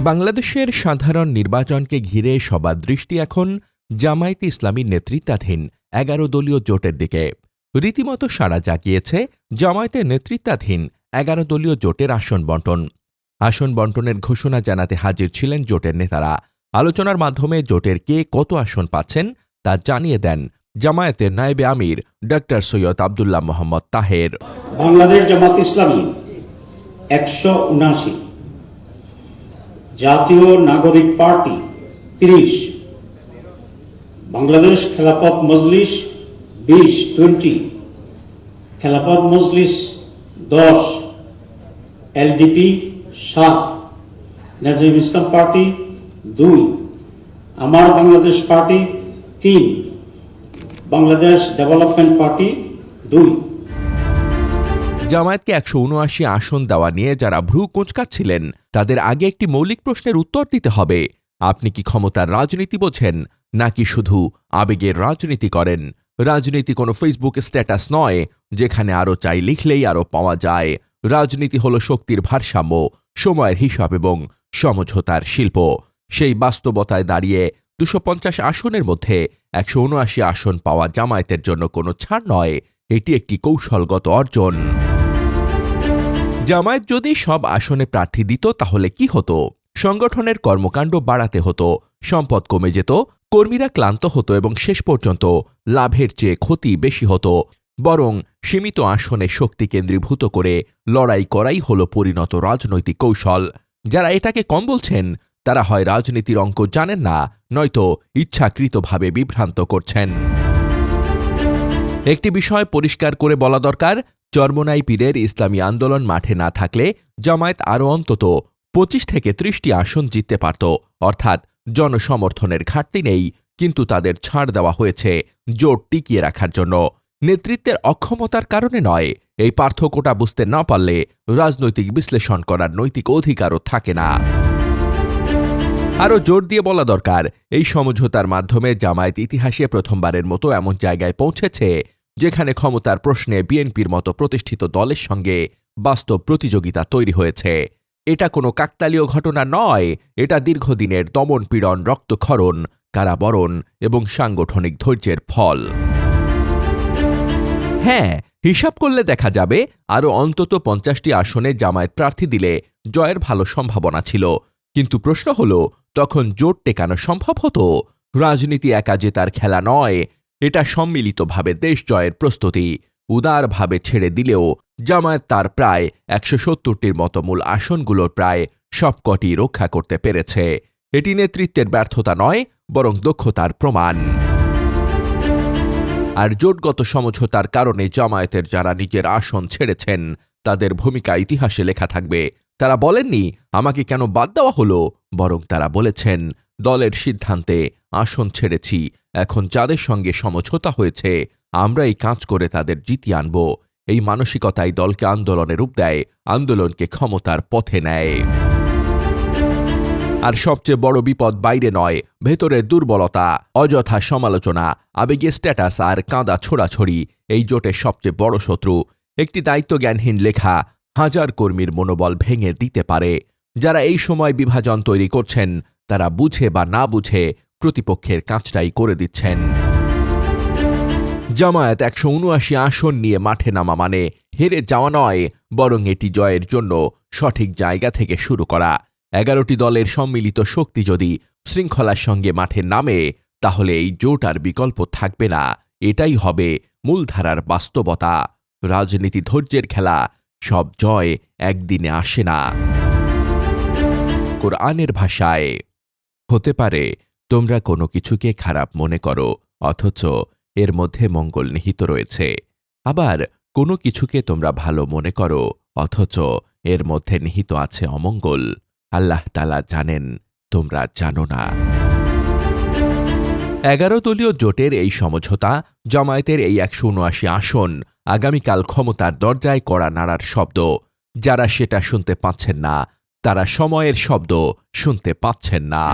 বাংলাদেশের সাধারণ নির্বাচনকে ঘিরে সবার দৃষ্টি এখন জামায়াতে ইসলামীর নেতৃত্বাধীন ১১ দলীয় জোটের দিকে। রীতিমতো সাড়া জাগিয়েছে জামায়াতের নেতৃত্বাধীন ১১ দলীয় জোটের আসন বণ্টন। আসন বণ্টনের ঘোষণা জানাতে হাজির ছিলেন জোটের নেতারা। আলোচনার মাধ্যমে জোটের কে কত আসন পাচ্ছেন তা জানিয়ে দেন জামায়াতের নায়েবে আমির ডক্টর সৈয়দ আব্দুল্লাহ মোহাম্মদ তাহের। বাংলাদেশ জামাত ইসলামী ১৭৯, জাতীয় নাগরিক পার্টি ৩০, বাংলাদেশ খেলাফত মজলিস 20, খেলাফত মজলিস 10, এলডিপি 7, নাজিম ইসলাম পার্টি 2, আমার Bangladesh party 3, Bangladesh development party 2। জামায়াতকে ১৭৯ আসন দেওয়া নিয়ে যারা ভ্রু কুঁচকাচ্ছিলেন তাদের আগে একটি মৌলিক প্রশ্নের উত্তর দিতে হবে। আপনি কি ক্ষমতার রাজনীতি বোঝেন নাকি শুধু আবেগের রাজনীতি করেন? রাজনীতি কোনো ফেসবুক স্ট্যাটাস নয় যেখানে আরও চাই লিখলেই আরও পাওয়া যায়। রাজনীতি হলো শক্তির ভারসাম্য, সময়ের হিসাব এবং সমঝোতার শিল্প। সেই বাস্তবতায় দাঁড়িয়ে ২৫০ আসনের মধ্যে ১৭৯ আসন পাওয়া জামায়াতের জন্য কোনো ছাড় নয়, এটি একটি কৌশলগত অর্জন। জামায়াত যদি সব আসনে প্রার্থী দিত তাহলে কি হতো? সংগঠনের কর্মকাণ্ড বাড়াতে হতো, সম্পদ কমে যেত, কর্মীরা ক্লান্ত হতো এবং শেষ পর্যন্ত লাভের চেয়ে ক্ষতি বেশি হতো। বরং সীমিত আসনে শক্তি কেন্দ্রীভূত করে লড়াই করাই হলো পরিণত রাজনৈতিক কৌশল। যারা এটাকে কম বলছেন তারা হয় রাজনীতির অঙ্ক জানেন না, নয়তো ইচ্ছাকৃতভাবে বিভ্রান্ত করছেন। একটি বিষয় পরিষ্কার করে বলা দরকার, চরমোনাই পীরের ইসলামী আন্দোলন মাঠে না থাকলে জামায়াত আরও অন্তত ২৫ থেকে ৩০টি আসন জিততে পারত। অর্থাৎ জনসমর্থনের ঘাটতি নেই, কিন্তু তাদের ছাড় দেওয়া হয়েছে জোট টিকিয়ে রাখার জন্য, নেতৃত্বের অক্ষমতার কারণে নয়। এই পার্থক্যটা বুঝতে না পারলে রাজনৈতিক বিশ্লেষণ করার নৈতিক অধিকারও থাকে না। আরও জোর দিয়ে বলা দরকার, এই সমঝোতার মাধ্যমে জামায়াত ইতিহাসে প্রথমবারের মতো এমন জায়গায় পৌঁছেছে যেখানে ক্ষমতার প্রশ্নে বিএনপির মতো প্রতিষ্ঠিত দলের সঙ্গে বাস্তব প্রতিযোগিতা তৈরি হয়েছে। এটা কোনো কাকতালীয় ঘটনা নয়, এটা দীর্ঘদিনের দমনপীড়ন, রক্তক্ষরণ, কারাবরণ এবং সাংগঠনিক ধৈর্যের ফল। হ্যাঁ, হিসাব করলে দেখা যাবে আরও অন্তত ৫০টি আসনে জামায়াত প্রার্থী দিলে জয়ের ভালো সম্ভাবনা ছিল। কিন্তু প্রশ্ন হলো, তখন জোট টেকানো সম্ভব হতো? রাজনীতি একা জেতার খেলা নয়, এটা সম্মিলিতভাবে দেশ জয়ের প্রস্তুতি। উদারভাবে ছেড়ে দিলেও জামায়াত তার প্রায় ১৭০টির মতো মূল আসনগুলোর প্রায় সবকটি রক্ষা করতে পেরেছে। এটি নেতৃত্বের ব্যর্থতা নয়, বরং দক্ষতার প্রমাণ। আর জোটগত সমঝোতার কারণে জামায়াতের যারা নিজের আসন ছেড়েছেন তাদের ভূমিকা ইতিহাসে লেখা থাকবে। তারা বলেননি আমাকে কেন বাদ দেওয়া হলো, বরং তারা বলেছেন দলের সিদ্ধান্তে আসন ছেড়েছি, এখন যাদের সঙ্গে সমঝোতা হয়েছে আমরা এই কাজ করে তাদের জিতিয়ে আনব। এই মানসিকতাই দলকে আন্দোলনে রূপ দেয়, আন্দোলনকে ক্ষমতার পথে নেয়। আর সবচেয়ে বড় বিপদ বাইরে নয়, ভেতরের দুর্বলতা, অযথা সমালোচনা, আবেগীয় স্ট্যাটাস আর কাঁদা ছোড়াছড়ি এই জোটের সবচেয়ে বড় শত্রু। একটি দায়িত্বজ্ঞানহীন লেখা হাজার কর্মীর মনোবল ভেঙে দিতে পারে। যারা এই সময় বিভাজন তৈরি করছেন তারা বুঝে বা না বুঝে প্রতিপক্ষের কাজটাই করে দিচ্ছেন। জামায়াত ১৭৯ আসন নিয়ে মাঠে নামা মানে হেরে যাওয়া নয়, বরং এটি জয়ের জন্য সঠিক জায়গা থেকে শুরু করা। ১১টি দলের সম্মিলিত শক্তি যদি শৃঙ্খলার সঙ্গে মাঠে নামে তাহলে এই জোট আর বিকল্প থাকবে না। এটাই হবে মূলধারার বাস্তবতা। রাজনীতি ধৈর্যের খেলা, সব জয় একদিনে আসে না। কোরআনের ভাষায়, হতে পারে তোমরা কোনো কিছুকে খারাপ মনে করো অথচ এর মধ্যে মঙ্গল নিহিত রয়েছে, আবার কোনো কিছুকে তোমরা ভালো মনে করো অথচ এর মধ্যে নিহিত আছে অমঙ্গল। আল্লাহ তাআলা জানেন, তোমরা জানো না। ১১ দলীয় জোটের এই সমঝোতা, জামায়াতের এই ১৭৯ আসন আগামীকাল ক্ষমতার দরজায় কড়া নাড়ার শব্দ। যারা সেটা শুনতে পাচ্ছেন না তারা সময়ের শব্দ শুনতে পাচ্ছেন না।